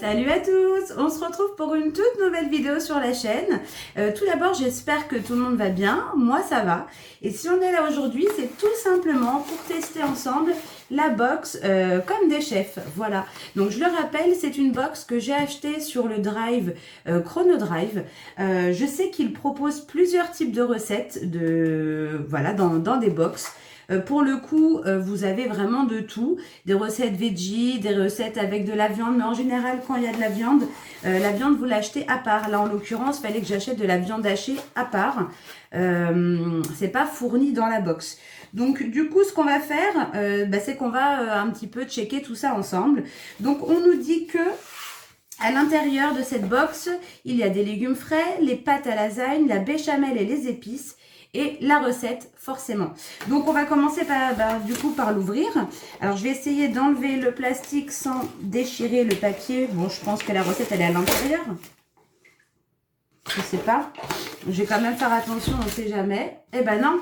Salut à tous, on se retrouve pour une toute nouvelle vidéo sur la chaîne. Tout d'abord, j'espère que tout le monde va bien, moi ça va. Et si on est là aujourd'hui, c'est tout simplement pour tester ensemble la box comme des chefs. Voilà, donc je le rappelle, c'est une box que j'ai achetée sur le Drive, Chrono Drive. Je sais qu'il propose plusieurs types de recettes voilà, dans des box. Pour le coup, vous avez vraiment de tout, des recettes veggie, des recettes avec de la viande, mais en général, quand il y a de la viande vous l'achetez à part. Là, en l'occurrence, il fallait que j'achète de la viande hachée à part. C'est pas fourni dans la box. Donc, du coup, ce qu'on va faire, c'est qu'on va un petit peu checker tout ça ensemble. Donc, on nous dit que à l'intérieur de cette box, il y a des légumes frais, les pâtes à lasagne, la béchamel et les épices. Et la recette, forcément. Donc, on va commencer par l'ouvrir. Alors, je vais essayer d'enlever le plastique sans déchirer le papier. Bon, je pense que la recette, elle est à l'intérieur. Je sais pas. Je vais quand même faire attention, on ne sait jamais. Eh ben non.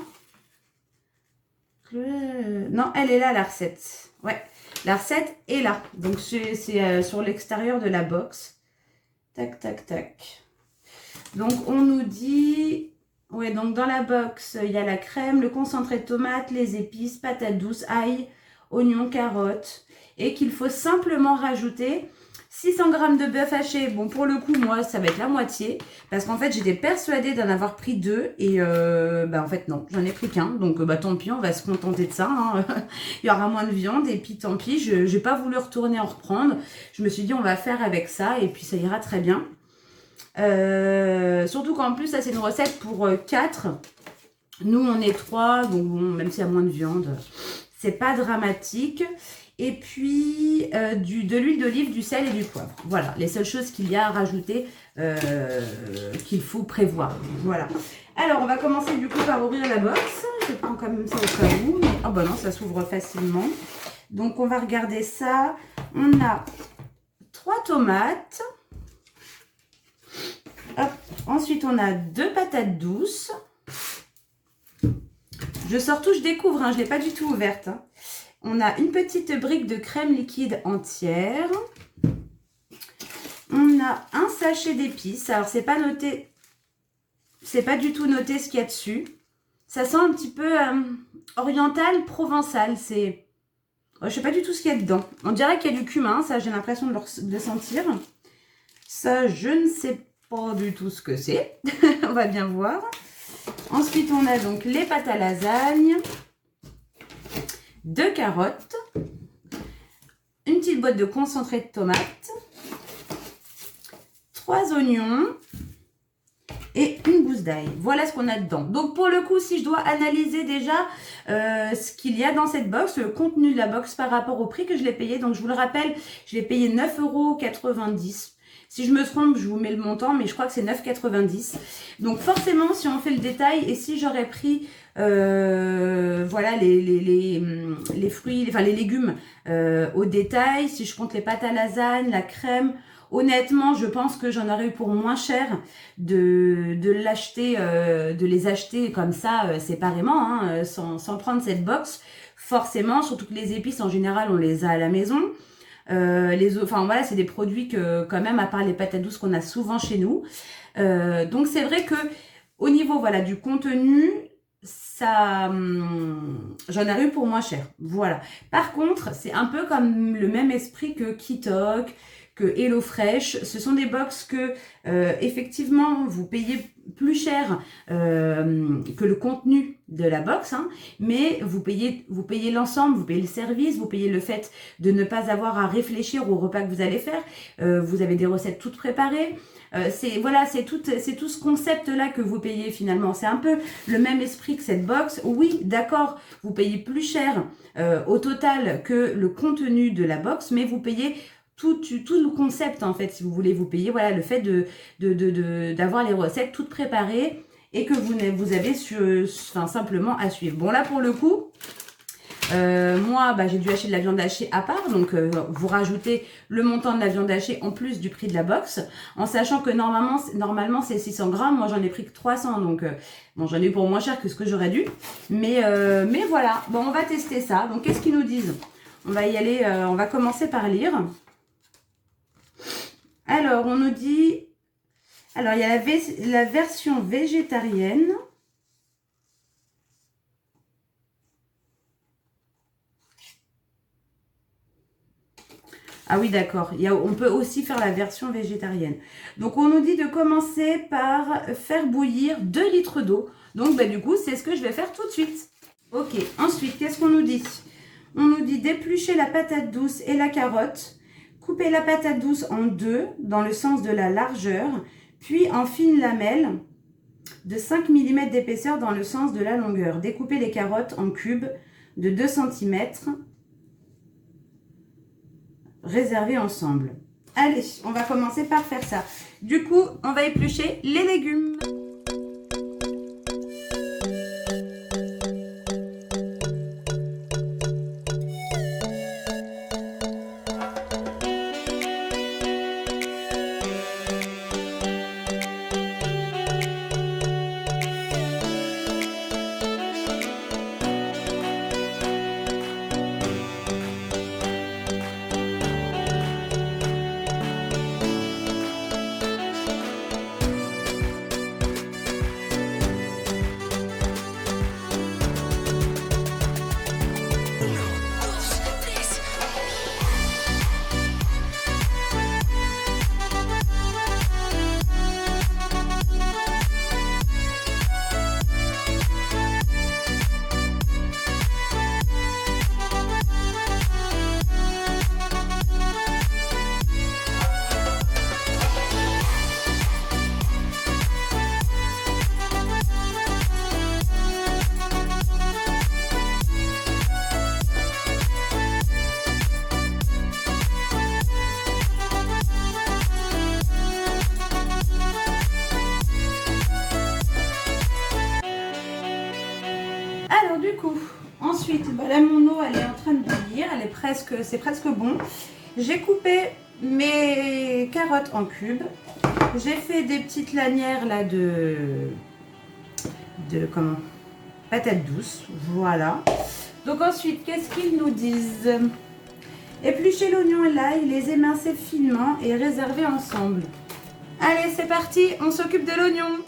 Non, elle est là, la recette. Ouais, la recette est là. Donc, c'est sur l'extérieur de la box. Tac, tac, tac. Donc, on nous dit... Oui, donc dans la box, il y a la crème, le concentré de tomate, les épices, patates douces, ail, oignons, carottes. Et qu'il faut simplement rajouter 600 g de bœuf haché. Bon, pour le coup, moi, ça va être la moitié. Parce qu'en fait, j'étais persuadée d'en avoir pris 2. Et en fait, non, j'en ai pris qu'un. Donc, tant pis, on va se contenter de ça. Hein. Il y aura moins de viande. Et puis, tant pis, je n'ai pas voulu retourner en reprendre. Je me suis dit, on va faire avec ça. Et puis, ça ira très bien. Surtout qu'en plus, ça c'est une recette pour 4. Nous, on est 3, donc bon, même s'il y a moins de viande, c'est pas dramatique. Et puis, de l'huile d'olive, du sel et du poivre. Voilà, les seules choses qu'il y a à rajouter, qu'il faut prévoir. Voilà. Alors, on va commencer du coup par ouvrir la box. Je prends quand même ça au cas où. Mais, oh bah non, ça s'ouvre facilement. Donc, on va regarder ça. On a 3 tomates. Hop. Ensuite, on a 2 patates douces. Je sors tout, je découvre, hein, je ne l'ai pas du tout ouverte. Hein. On a une petite brique de crème liquide entière. On a un sachet d'épices. Alors, c'est pas noté, c'est pas du tout noté ce qu'il y a dessus. Ça sent un petit peu oriental, provençal. C'est, je sais pas du tout ce qu'il y a dedans. On dirait qu'il y a du cumin, ça j'ai l'impression de sentir. Ça, je ne sais pas du tout ce que c'est. On va bien voir. Ensuite, on a donc les pâtes à lasagne, 2 carottes, une petite boîte de concentré de tomate, 3 oignons et une gousse d'ail. Voilà ce qu'on a dedans. Donc, pour le coup, si je dois analyser déjà ce qu'il y a dans cette box, le contenu de la box par rapport au prix que je l'ai payé. Donc, je vous le rappelle, je l'ai payé 9,90 €. Si je me trompe, je vous mets le montant, mais je crois que c'est 9,90 €. Donc forcément, si on fait le détail, et si j'aurais pris voilà, les fruits, les légumes au détail, si je compte les pâtes à lasagne, la crème, honnêtement, je pense que j'en aurais eu pour moins cher de les acheter comme ça séparément, hein, sans prendre cette box. Forcément, surtout que les épices, en général, on les a à la maison. Voilà, c'est des produits que quand même, à part les patates douces qu'on a souvent chez nous. Donc c'est vrai que au niveau voilà du contenu, ça, j'en ai eu pour moins cher. Voilà. Par contre, c'est un peu comme le même esprit que Kitok, que HelloFresh. Ce sont des box que effectivement vous payez plus cher que le contenu de la box, hein, mais vous payez l'ensemble, vous payez le service, vous payez le fait de ne pas avoir à réfléchir au repas que vous allez faire. Vous avez des recettes toutes préparées. C'est tout ce concept là que vous payez finalement. C'est un peu le même esprit que cette box. Oui, d'accord, vous payez plus cher au total que le contenu de la box, mais vous payez tout le concept en fait, si vous voulez. Vous payer voilà le fait d'avoir les recettes toutes préparées et que vous avez simplement à suivre. Bon, là pour le coup, moi j'ai dû acheter de la viande hachée à part, donc vous rajoutez le montant de la viande hachée en plus du prix de la box, en sachant que normalement c'est 600 g. Moi j'en ai pris que 300, donc bon, j'en ai eu pour moins cher que ce que j'aurais dû, mais voilà. Bon, on va tester ça. Donc qu'est-ce qu'ils nous disent? On va y aller, on va commencer par lire. Alors, on nous dit... Alors, il y a la version végétarienne. Ah oui, d'accord. On peut aussi faire la version végétarienne. Donc, on nous dit de commencer par faire bouillir 2 litres d'eau. Donc, bah, du coup, c'est ce que je vais faire tout de suite. Ok, ensuite, qu'est-ce qu'on nous dit? On nous dit d'éplucher la patate douce et la carotte. Couper la patate douce en 2 dans le sens de la largeur, puis en fines lamelles de 5 mm d'épaisseur dans le sens de la longueur. Découper les carottes en cubes de 2 cm. Réservés ensemble. Allez, on va commencer par faire ça. Du coup, on va éplucher les légumes. Alors du coup, ensuite, bah là mon eau elle est en train de bouillir, c'est presque bon. J'ai coupé mes carottes en cubes. J'ai fait des petites lanières là de patates douces, voilà. Donc ensuite, qu'est-ce qu'ils nous disent? Éplucher l'oignon et l'ail, les émincer finement et réserver ensemble. Allez, c'est parti, on s'occupe de l'oignon.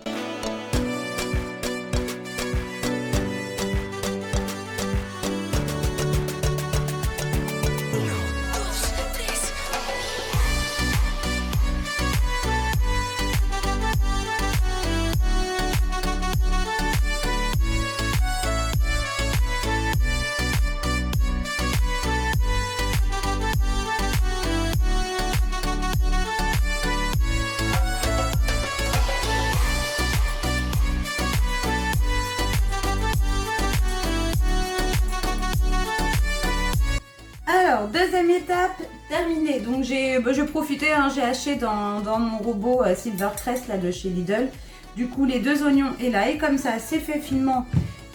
Alors, deuxième étape terminée. Donc j'ai profité, j'ai acheté dans mon robot Silvercrest là, de chez Lidl. Du coup, les 2 oignons et l'ail, comme ça, c'est fait finement.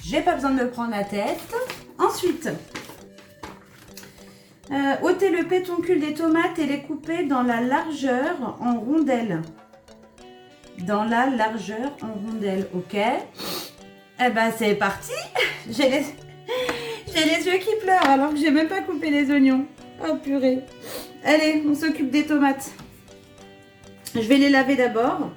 J'ai pas besoin de me prendre la tête. Ensuite, ôter le pétoncule des tomates et les couper dans la largeur en rondelles. Dans la largeur en rondelles, ok. Eh ben, c'est parti. J'ai les yeux qui pleurent alors que j'ai même pas coupé les oignons. Oh purée. Allez, on s'occupe des tomates. Je vais les laver d'abord.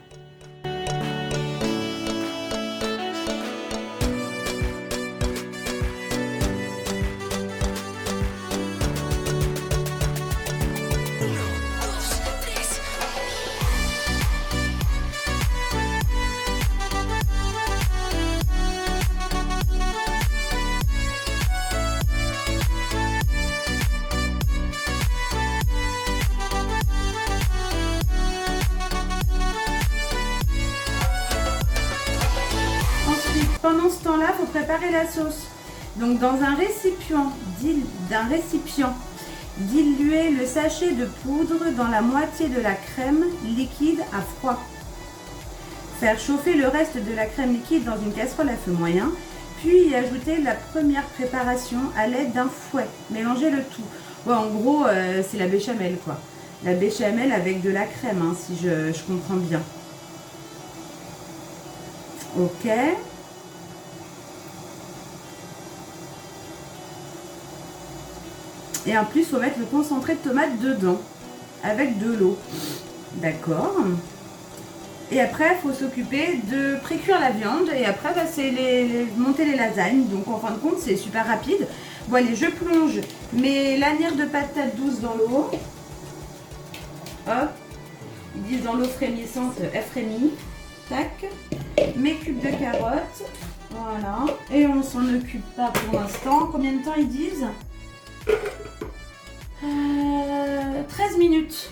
Pendant ce temps-là, il faut préparer la sauce. Donc dans un récipient, diluez le sachet de poudre dans la moitié de la crème liquide à froid. Faire chauffer le reste de la crème liquide dans une casserole à feu moyen, puis y ajouter la première préparation à l'aide d'un fouet. Mélangez le tout. Ouais, en gros, c'est la béchamel quoi. La béchamel avec de la crème, hein, si je comprends bien. Ok. Et en plus, il faut mettre le concentré de tomate dedans, avec de l'eau. D'accord. Et après, il faut s'occuper de pré-cuire la viande. Et après, bah, c'est monter les lasagnes. Donc, en fin de compte, c'est super rapide. Bon, allez, je plonge mes lanières de patates douces dans l'eau. Hop. Ils disent dans l'eau frémissante, elle frémit. Tac. Mes cubes de carottes. Voilà. Et on s'en occupe pas pour l'instant. Combien de temps ils disent 13 minutes.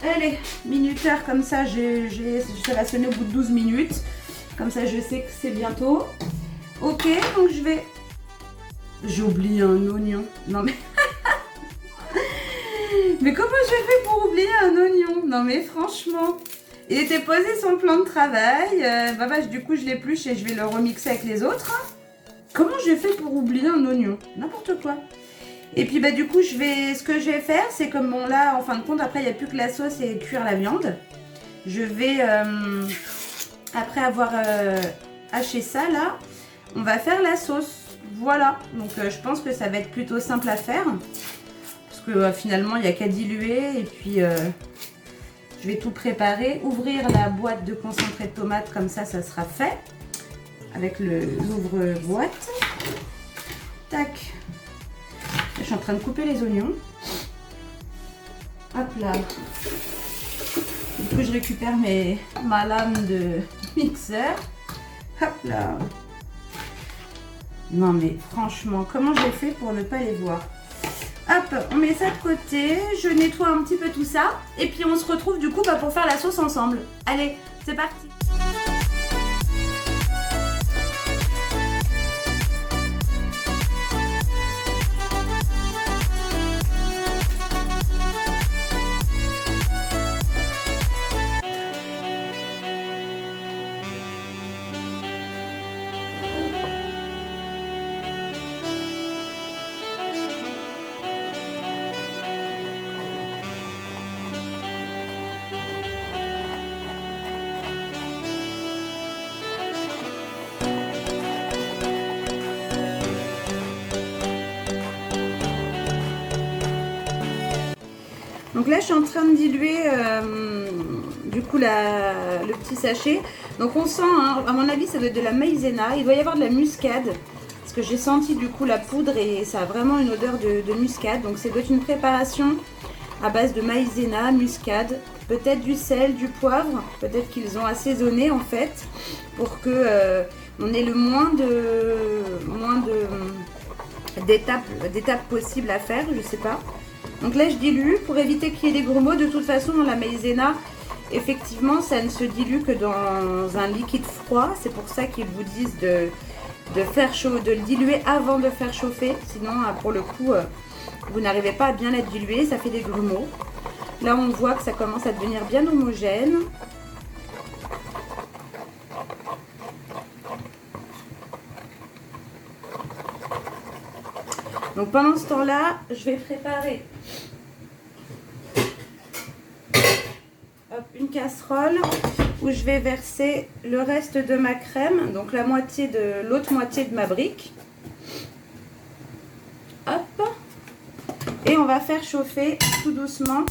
Allez, minuteur comme ça, ça va sonner au bout de 12 minutes. Comme ça, je sais que c'est bientôt. Ok, donc je vais... J'ai oublié un oignon. Non mais... Mais comment j'ai fait pour oublier un oignon? Non mais franchement... Il était posé sur le plan de travail. Du coup, je l'épluche et je vais le remixer avec les autres. Comment j'ai fait pour oublier un oignon? N'importe quoi. Et puis du coup, ce que je vais faire, c'est comme bon là, en fin de compte, après il n'y a plus que la sauce et cuire la viande. Je vais, après avoir haché ça là, on va faire la sauce. Voilà, donc je pense que ça va être plutôt simple à faire. Parce que finalement, il n'y a qu'à diluer et puis je vais tout préparer. Ouvrir la boîte de concentré de tomate, comme ça sera fait. Avec l'ouvre-boîte. Tac. Je suis en train de couper les oignons. Hop là. Du coup, je récupère ma lame de mixeur. Hop là. Non mais franchement, comment j'ai fait pour ne pas les voir? Hop, on met ça de côté. Je nettoie un petit peu tout ça. Et puis on se retrouve du coup pour faire la sauce ensemble. Allez, c'est parti. Donc là, je suis en train de diluer du coup le petit sachet. Donc on sent, hein, à mon avis, ça doit être de la maïzena. Il doit y avoir de la muscade. Parce que j'ai senti du coup la poudre et ça a vraiment une odeur de muscade. Donc c'est doit être une préparation à base de maïzena, muscade, peut-être du sel, du poivre. Peut-être qu'ils ont assaisonné en fait pour que on ait le moins d'étapes possibles à faire, je sais pas. Donc là je dilue pour éviter qu'il y ait des grumeaux. De toute façon dans la maïzena, effectivement ça ne se dilue que dans un liquide froid. C'est pour ça qu'ils vous disent de le diluer avant de faire chauffer. Sinon pour le coup vous n'arrivez pas à bien la diluer, ça fait des grumeaux. Là on voit que ça commence à devenir bien homogène. Donc pendant ce temps-là, je vais préparer une casserole où je vais verser le reste de ma crème, donc l'autre moitié de ma brique. Hop. Et on va faire chauffer tout doucement.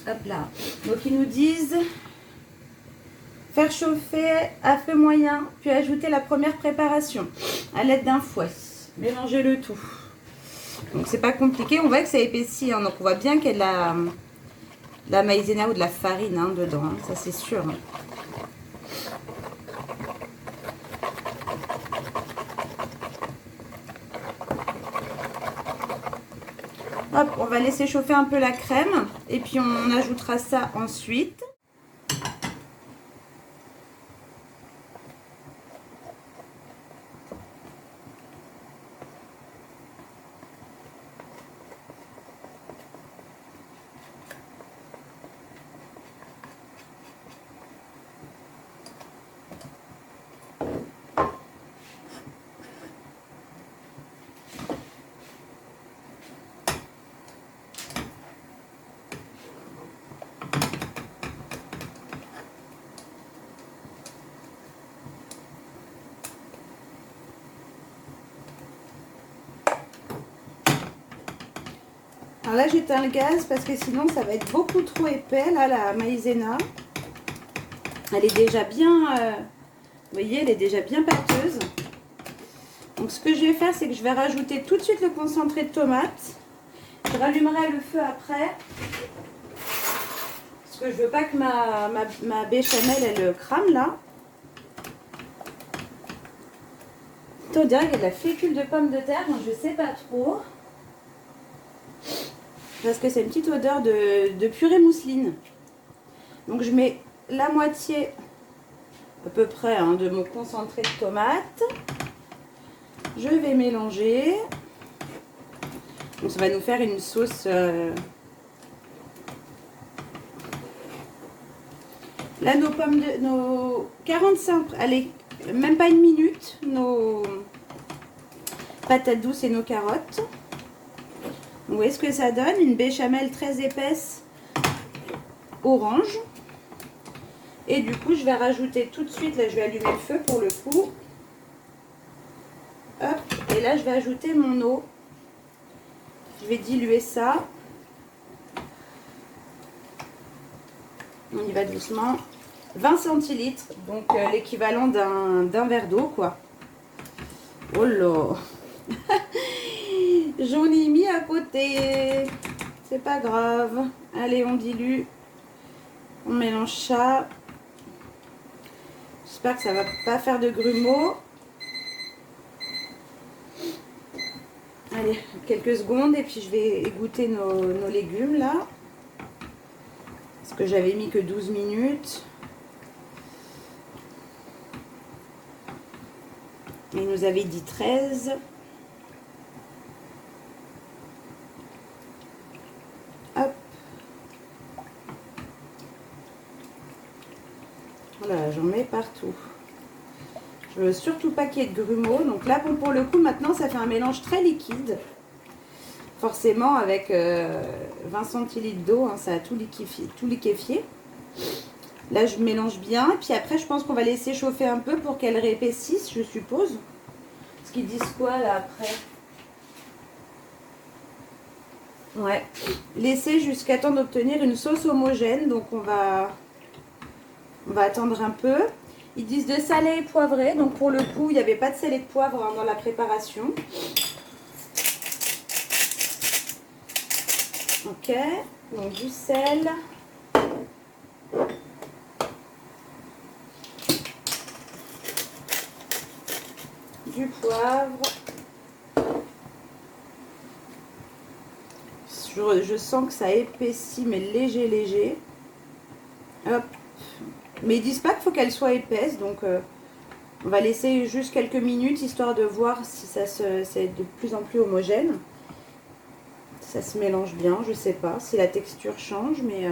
Hop là. Donc ils nous disent faire chauffer à feu moyen, puis ajouter la première préparation à l'aide d'un fouet. Mélangez le tout. Donc c'est pas compliqué, on voit que ça épaissit, hein, donc on voit bien qu'il y a de la maïzena ou de la farine hein, dedans, hein, ça c'est sûr. Hop, on va laisser chauffer un peu la crème et puis on ajoutera ça ensuite. Alors là, j'éteins le gaz parce que sinon, ça va être beaucoup trop épais. Là, la maïzena, elle est déjà bien... vous voyez, elle est déjà bien pâteuse. Donc, ce que je vais faire, c'est que je vais rajouter tout de suite le concentré de tomate. Je rallumerai le feu après. Parce que je veux pas que ma béchamel, elle crame, là. On dirait qu'il y a de la fécule de pommes de terre, donc je sais pas trop. Parce que c'est une petite odeur de purée mousseline. Donc je mets la moitié à peu près hein, de mon concentré de tomate. Je vais mélanger. Donc ça va nous faire une sauce. Là nos pommes de nos 45, allez, même pas une minute, nos patates douces et nos carottes. Vous voyez ce que ça donne, une béchamel très épaisse orange. Et du coup, je vais rajouter tout de suite, là je vais allumer le feu pour le coup. Hop, et là je vais ajouter mon eau. Je vais diluer ça. On y va doucement. 20 centilitres, donc l'équivalent d'un verre d'eau quoi. Oh là. J'en ai mis à côté. C'est pas grave. Allez, on dilue. On mélange ça. J'espère que ça va pas faire de grumeaux. Allez, quelques secondes et puis je vais égoutter nos légumes là. Parce que j'avais mis que 12 minutes. Il nous avait dit 13. Hop. Voilà, j'en mets partout. Je veux surtout pas qu'il y ait de grumeaux. Donc là, pour le coup, maintenant, ça fait un mélange très liquide. Forcément, avec 20 centilitres d'eau, hein, ça a tout liquéfié. Là, je mélange bien. Et puis après, je pense qu'on va laisser chauffer un peu pour qu'elle réépaississe, je suppose. Parce qu'ils disent quoi, là, après? Ouais. Laisser jusqu'à temps d'obtenir une sauce homogène. Donc, on va attendre un peu. Ils disent de saler et poivrer. Donc, pour le coup, il n'y avait pas de sel et de poivre hein, dans la préparation. Ok. Donc, du sel. Du poivre. Je sens que ça épaissit, mais léger. Hop. Mais ils disent pas qu'il faut qu'elle soit épaisse, donc on va laisser juste quelques minutes, histoire de voir si c'est de plus en plus homogène. Ça se mélange bien, je sais pas si la texture change, mais...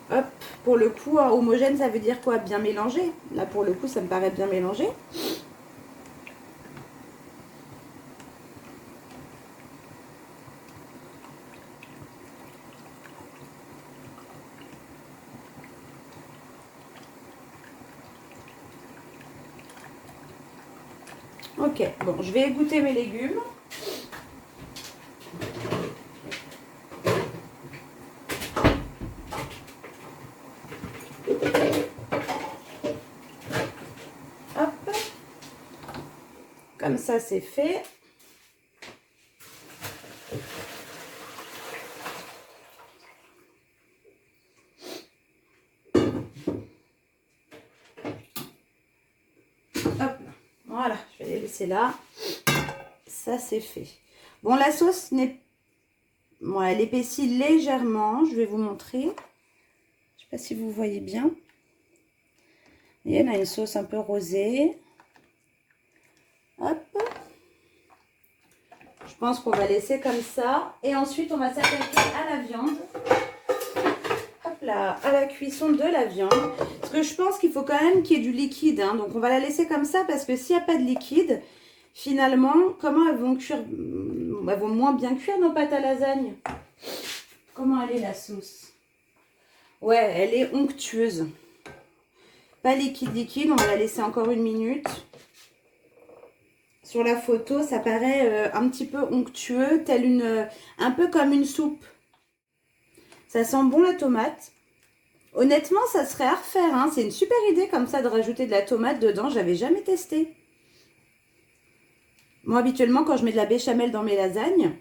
hop, pour le coup, hein, homogène, ça veut dire quoi? Bien mélangé. Là, pour le coup, ça me paraît bien mélangé. Ok, bon, je vais égoutter mes légumes. Hop, comme ça c'est fait. Hop, voilà, je vais les laisser là. Ça c'est fait. Bon, la sauce n'est... Bon, elle épaissit légèrement. Je vais vous montrer. Je ne sais pas si vous voyez bien. Et elle a une sauce un peu rosée. Hop. Je pense qu'on va laisser comme ça. Et ensuite, on va s'attaquer à la viande. Hop là, à la cuisson de la viande. Parce que je pense qu'il faut quand même qu'il y ait du liquide. Hein. Donc, on va la laisser comme ça parce que s'il n'y a pas de liquide, finalement, comment elles vont cuire? Elles vont moins bien cuire nos pâtes à lasagne. Comment elle est la sauce? Ouais, elle est onctueuse. Pas liquide, on va la laisser encore une minute. Sur la photo, ça paraît un petit peu onctueux, un peu comme une soupe. Ça sent bon la tomate. Honnêtement, ça serait à refaire, hein. C'est une super idée comme ça de rajouter de la tomate dedans. J'avais jamais testé. Moi, habituellement, quand je mets de la béchamel dans mes lasagnes,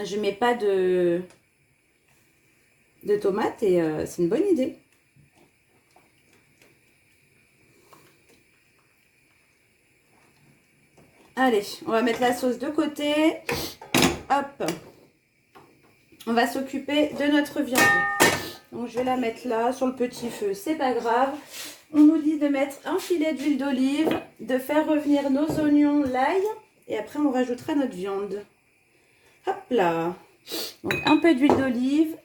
je mets pas de tomates et c'est une bonne idée. Allez, on va mettre la sauce de côté. Hop. On va s'occuper de notre viande. Donc, je vais la mettre là, sur le petit feu. C'est pas grave. On nous dit de mettre un filet d'huile d'olive, de faire revenir nos oignons, l'ail. Et après, on rajoutera notre viande. Hop là. Donc, un peu d'huile d'olive.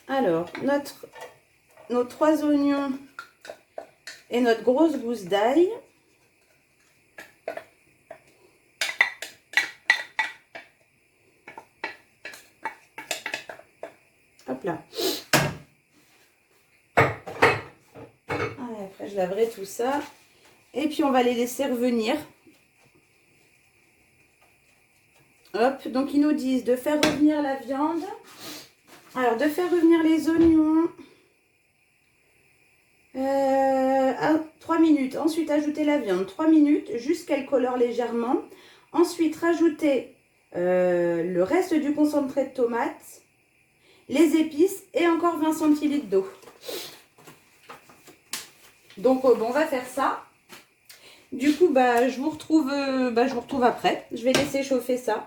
Alors, nos 3 oignons et notre grosse gousse d'ail. Hop là. Allez, après, je laverai tout ça. Et puis, on va les laisser revenir. Hop, donc ils nous disent de faire revenir la viande. Alors, de faire revenir les oignons à 3 minutes. Ensuite, ajouter la viande 3 minutes jusqu'à qu'elle colore légèrement. Ensuite, rajouter le reste du concentré de tomate, les épices et encore 20 centilitres d'eau. Donc, bon, on va faire ça. Du coup, je vous retrouve après. Je vais laisser chauffer ça.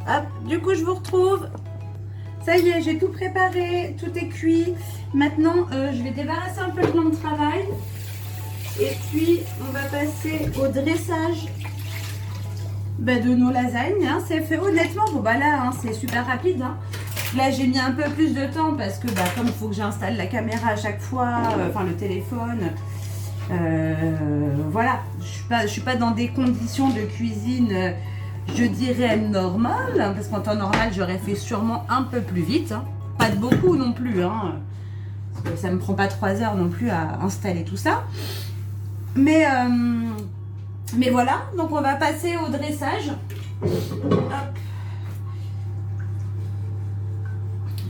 Hop, du coup, je vous retrouve. Ça y est, j'ai tout préparé, tout est cuit. Maintenant, je vais débarrasser un peu le plan de travail. Et puis, on va passer au dressage de nos lasagnes. Hein. C'est fait honnêtement. Bon, là, hein, c'est super rapide. Hein. Là, j'ai mis un peu plus de temps parce que comme il faut que j'installe la caméra à chaque fois, enfin le téléphone. Voilà, je suis pas dans des conditions de cuisine... je dirais normal, parce qu'en temps normal, j'aurais fait sûrement un peu plus vite. Hein. Pas de beaucoup non plus, hein, parce que ça ne me prend pas 3 heures non plus à installer tout ça. Mais voilà, donc on va passer au dressage. Hop.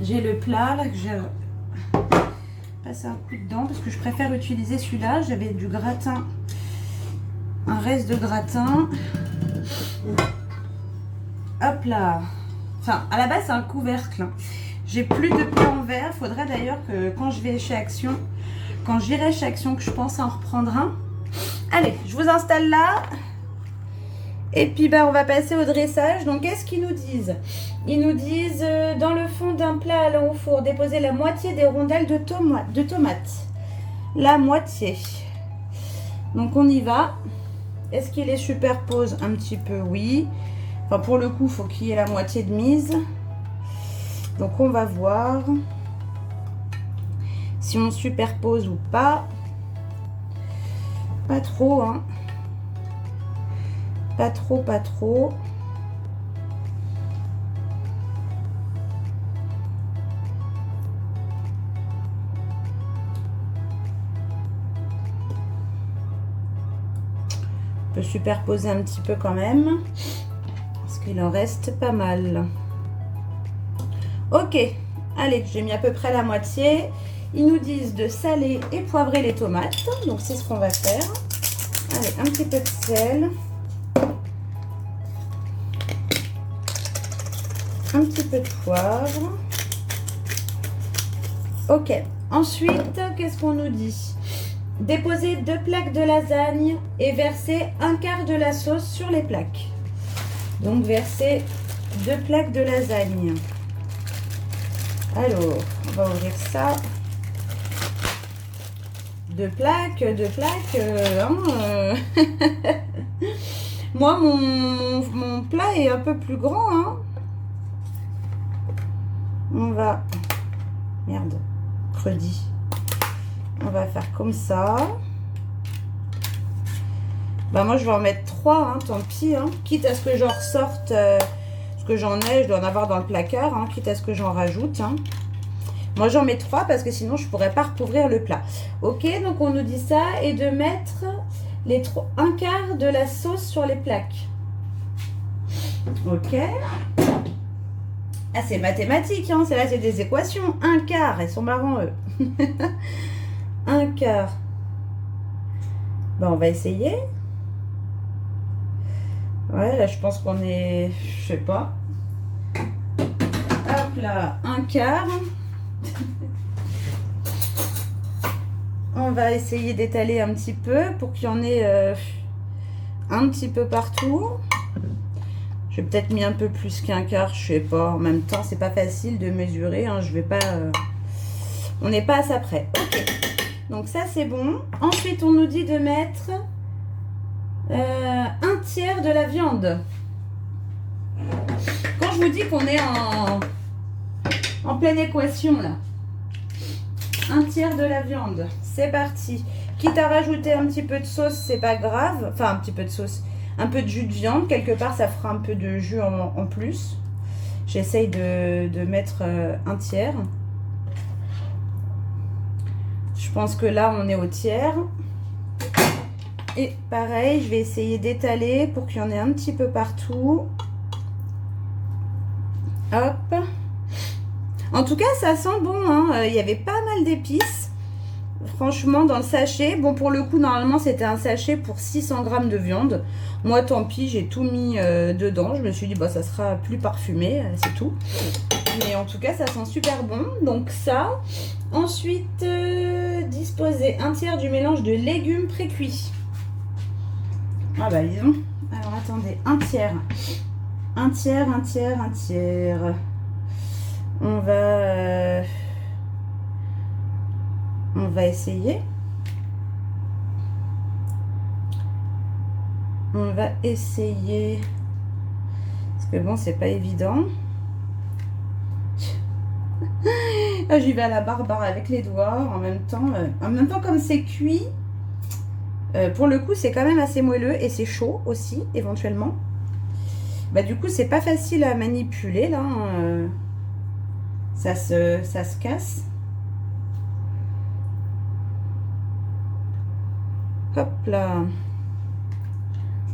J'ai le plat là que j'ai passé un coup dedans, parce que je préfère utiliser celui-là. J'avais du gratin, un reste de gratin. Hop là. Enfin, à la base, c'est un couvercle. J'ai plus de plat en verre. Il faudrait d'ailleurs que quand j'irai chez Action, que je pense en reprendre un. Allez, je vous installe là. Et puis, on va passer au dressage. Donc, qu'est-ce qu'ils nous disent? Ils nous disent, dans le fond d'un plat allant au four, déposer la moitié des rondelles de tomates. La moitié. Donc, on y va. Est-ce qu'il les superpose un petit peu? Oui. Enfin, pour le coup, il faut qu'il y ait la moitié de mise. Donc, on va voir si on superpose ou pas. Pas trop, hein. Pas trop, pas trop. On peut superposer un petit peu quand même. Il en reste pas mal. Ok, allez, j'ai mis à peu près la moitié. Ils nous disent de saler et poivrer les tomates. Donc, c'est ce qu'on va faire. Allez, un petit peu de sel. Un petit peu de poivre. Ok. Ensuite, qu'est-ce qu'on nous dit? Déposer 2 plaques de lasagne et verser 1/4 de la sauce sur les plaques. Donc, verser 2 plaques de lasagne. Alors, on va ouvrir ça. 2 plaques. Moi, mon plat est un peu plus grand. Hein. On va... Merde, credi. On va faire comme ça. Bah moi, je vais en mettre 3, hein, tant pis. Hein. Quitte à ce que j'en ressorte, ce que j'en ai, je dois en avoir dans le placard. Hein, quitte à ce que j'en rajoute. Hein. Moi, j'en mets 3 parce que sinon, je ne pourrais pas recouvrir le plat. Ok, donc on nous dit ça. Et de mettre les 1/4 de la sauce sur les plaques. Ok. Ah, c'est mathématique, hein. Là, c'est des équations. 1/4, ils sont marrants, eux. 1/4. Bon, on va essayer. Ouais, là, je pense qu'on est... Je sais pas. Hop là, 1/4. On va essayer d'étaler un petit peu pour qu'il y en ait un petit peu partout. J'ai peut-être mis un peu plus qu'1/4, je sais pas. En même temps, c'est pas facile de mesurer. Hein. Je vais pas. On n'est pas à ça près. Ok. Donc ça, c'est bon. Ensuite, on nous dit de mettre 1/3 de la viande. Quand je vous dis qu'on est en pleine équation là. 1/3 de la viande. C'est parti. Quitte à rajouter un petit peu de sauce, c'est pas grave. Enfin, un petit peu de sauce. Un peu de jus de viande. Quelque part, ça fera un peu de jus en plus. J'essaye de mettre 1/3. Je pense que là, on est au tiers. Et pareil, je vais essayer d'étaler pour qu'il y en ait un petit peu partout. Hop. En tout cas, ça sent bon. Hein. Il y avait pas mal d'épices. Franchement, dans le sachet. Bon, pour le coup, normalement, c'était un sachet pour 600 g de viande. Moi, tant pis, j'ai tout mis dedans. Je me suis dit, bah, ça sera plus parfumé, c'est tout. Mais en tout cas, ça sent super bon. Donc ça. Ensuite, disposer 1/3 du mélange de légumes pré-cuits. Ah bah, disons. Alors, attendez. 1/3. 1/3. On va essayer. On va essayer. Parce que bon, c'est pas évident. J'y vais à la barbare avec les doigts en même temps. Comme c'est cuit, pour le coup, c'est quand même assez moelleux et c'est chaud aussi, éventuellement. Bah, du coup, c'est pas facile à manipuler là. Ça se casse. Hop là.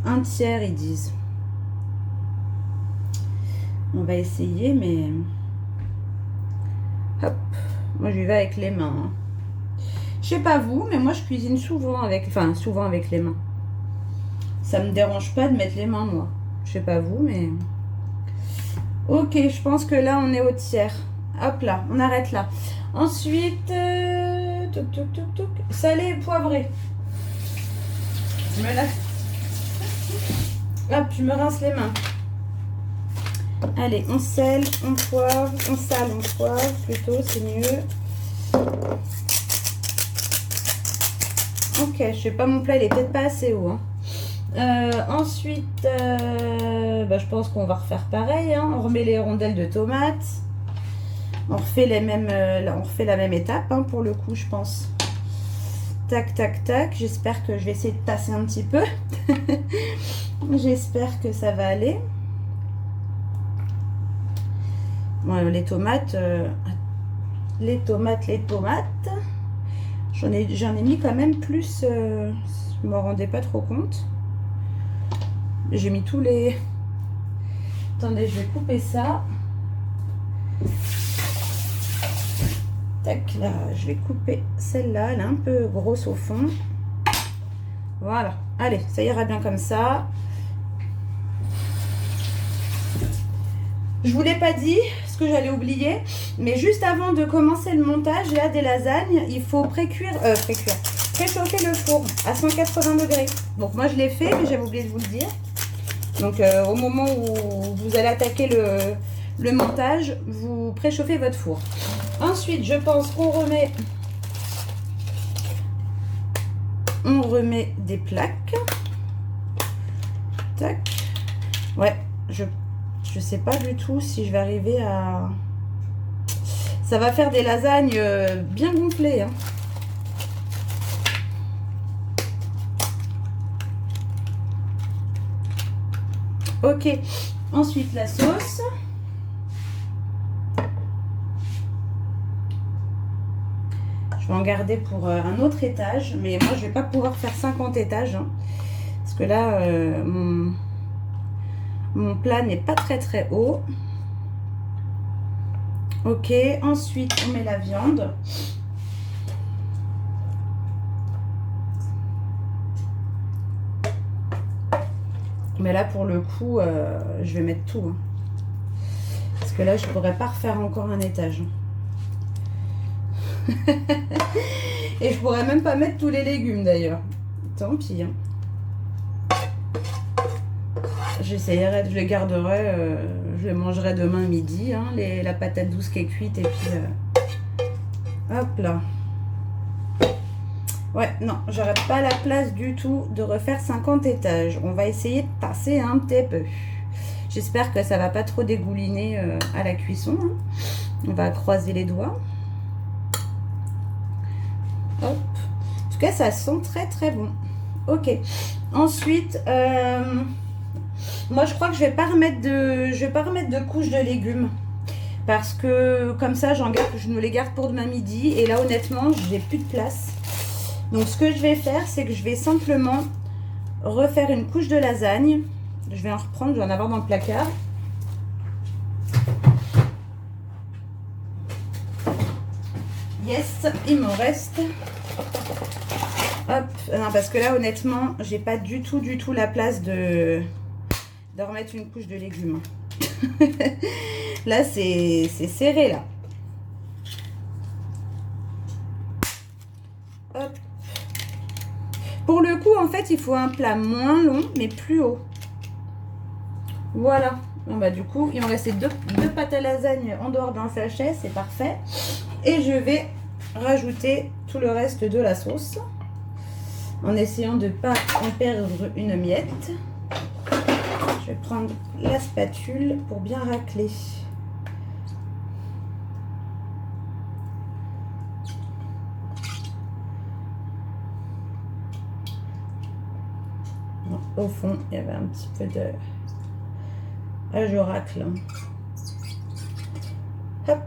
1/3, ils disent. On va essayer, mais... Hop. Moi, je vais avec les mains. Hein. Je sais pas vous, mais moi, je cuisine souvent avec... Enfin, souvent avec les mains. Ça me dérange pas de mettre les mains, moi. Je sais pas vous, mais... Ok, je pense que là, on est au tiers. Hop là, on arrête là. Ensuite, salé et poivré. Je me lave. Hop, je me rince les mains. Allez, on sale, on poivre, on sale, on poivre, plutôt, c'est mieux. Ok, je sais pas, mon plat, il est peut-être pas assez haut. Hein. Ensuite, bah, je pense qu'on va refaire pareil. Hein. On remet les rondelles de tomates. On refait la même étape, hein, pour le coup, je pense. Tac, tac, tac. J'espère que je vais essayer de tasser un petit peu. J'espère que ça va aller. Bon, les tomates. J'en ai mis quand même plus. Je ne me rendais pas trop compte. J'ai mis tous les... Attendez, je vais couper ça. Tac, là, je vais couper celle-là. Elle est un peu grosse au fond. Voilà. Allez, ça ira bien comme ça. Je vous l'ai pas dit, ce ce que j'allais oublier. Mais juste avant de commencer le montage là des lasagnes, il faut préchauffer le four à 180 degrés. Donc moi je l'ai fait, mais j'avais oublié de vous le dire. Donc au moment où vous allez attaquer le montage, vous préchauffez votre four. Ensuite, je pense qu'on remet des plaques. Tac. Ouais, je sais pas du tout si je vais arriver à... Ça va faire des lasagnes bien gonflées, hein. Ok, ensuite la sauce. Je vais en garder pour un autre étage, mais moi je vais pas pouvoir faire 50 étages, hein, parce que là mon plat n'est pas très haut. Ok, ensuite on met la viande. Mais là pour le coup je vais mettre tout, hein, parce que là je pourrais pas refaire encore un étage. Et je pourrais même pas mettre tous les légumes d'ailleurs. Tant pis, hein. J'essayerai, je les garderai, je les mangerai demain midi, hein, la patate douce qui est cuite, et puis hop là. Ouais, non, j'aurais pas la place du tout de refaire 50 étages. On va essayer de passer un petit peu. J'espère que ça va pas trop dégouliner à la cuisson, hein. On va croiser les doigts. Hop. En tout cas, ça sent très bon. Ok. Ensuite, moi je crois que je vais pas remettre de couche de légumes, parce que comme ça je me les garde pour demain midi, et là honnêtement j'ai plus de place. Donc ce que je vais faire, c'est que je vais simplement refaire une couche de lasagne. Je vais en reprendre, je vais en avoir dans le placard. Yes, il m'en reste. Hop, non, parce que là honnêtement j'ai pas du tout la place de remettre une couche de légumes. Là c'est serré là. Hop. Pour le coup en fait il faut un plat moins long mais plus haut. Voilà. Bon, bah, du coup il me restait deux pâtes à lasagne en dehors d'un sachet, c'est parfait. Et je vais rajouter tout le reste de la sauce, en essayant de ne pas en perdre une miette. Je vais prendre la spatule pour bien racler. Bon, au fond, il y avait un petit peu de... Ah, je racle. Hop.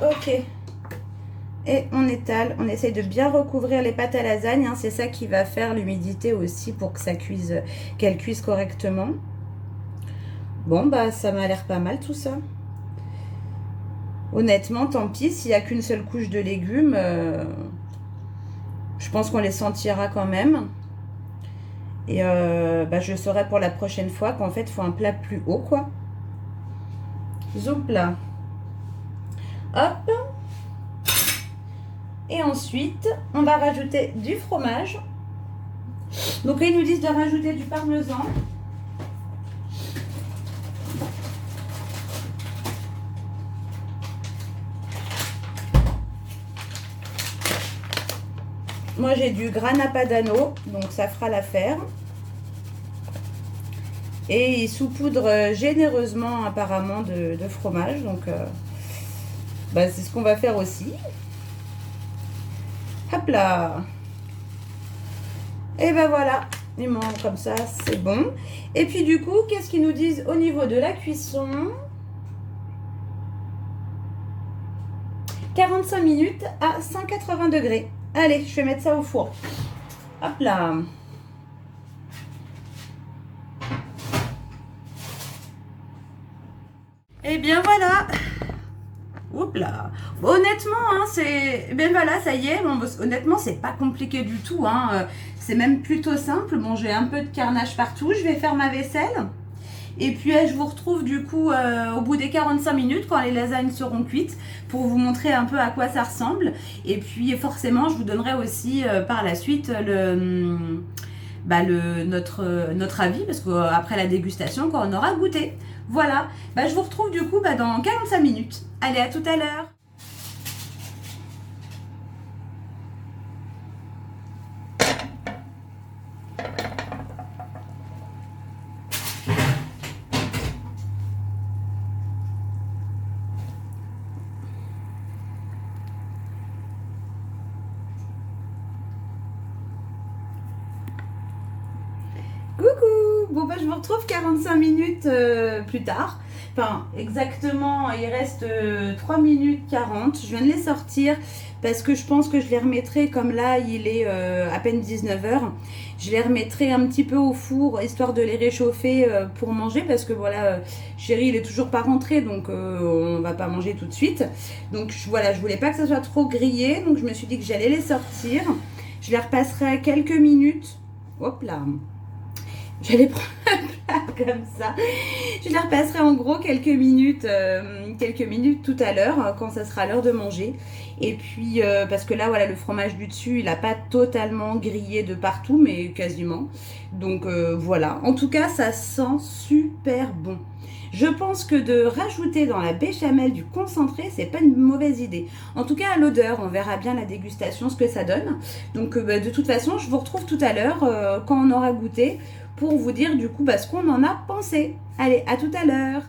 Ok. Et on étale, on essaye de bien recouvrir les pâtes à lasagne, hein, c'est ça qui va faire l'humidité aussi pour que ça cuise, qu'elle cuise correctement. Bon bah ça m'a l'air pas mal tout ça. Honnêtement, tant pis s'il n'y a qu'une seule couche de légumes, je pense qu'on les sentira quand même. Et bah, je saurai pour la prochaine fois qu'en fait il faut un plat plus haut quoi. Zoup là. Hop. Et ensuite, on va rajouter du fromage. Donc là, ils nous disent de rajouter du parmesan. Moi, j'ai du Grana Padano, donc ça fera l'affaire. Et ils saupoudrent généreusement apparemment de fromage. Donc, bah, c'est ce qu'on va faire aussi. Hop là. Et ben voilà, il manque comme ça, c'est bon. Et puis du coup, qu'est-ce qu'ils nous disent au niveau de la cuisson? 45 minutes à 180 degrés. Allez, je vais mettre ça au four. Hop là. Et bien voilà. Oups là. Bon, honnêtement, hein, c'est... Ben voilà, ça y est. Bon, honnêtement, c'est pas compliqué du tout. Hein. C'est même plutôt simple. Bon, j'ai un peu de carnage partout. Je vais faire ma vaisselle. Et puis, je vous retrouve du coup au bout des 45 minutes quand les lasagnes seront cuites pour vous montrer un peu à quoi ça ressemble. Et puis, forcément, je vous donnerai aussi par la suite notre avis parce qu'après la dégustation, quand on aura goûté. Voilà, je vous retrouve du coup dans 45 minutes. Allez, à tout à l'heure. Coucou. Bon, je vous retrouve 45 minutes plus tard. Enfin, exactement, il reste 3 minutes 40. Je viens de les sortir parce que je pense que je les remettrai, comme là, il est à peine 19h. Je les remettrai un petit peu au four, histoire de les réchauffer pour manger. Parce que voilà, chéri, il est toujours pas rentré, donc on va pas manger tout de suite. Donc voilà, je voulais pas que ça soit trop grillé. Donc je me suis dit que j'allais les sortir. Je les repasserai à quelques minutes. Hop là. J'allais prendre un plat comme ça. Je les repasserai en gros quelques minutes tout à l'heure, quand ça sera l'heure de manger. Et puis, parce que là, voilà, le fromage du dessus, il n'a pas totalement grillé de partout, mais quasiment. Donc, voilà. En tout cas, ça sent super bon. Je pense que de rajouter dans la béchamel du concentré, c'est pas une mauvaise idée. En tout cas, à l'odeur, on verra bien la dégustation, ce que ça donne. Donc, de toute façon, je vous retrouve tout à l'heure, quand on aura goûté, pour vous dire du coup ce qu'on en a pensé. Allez, à tout à l'heure.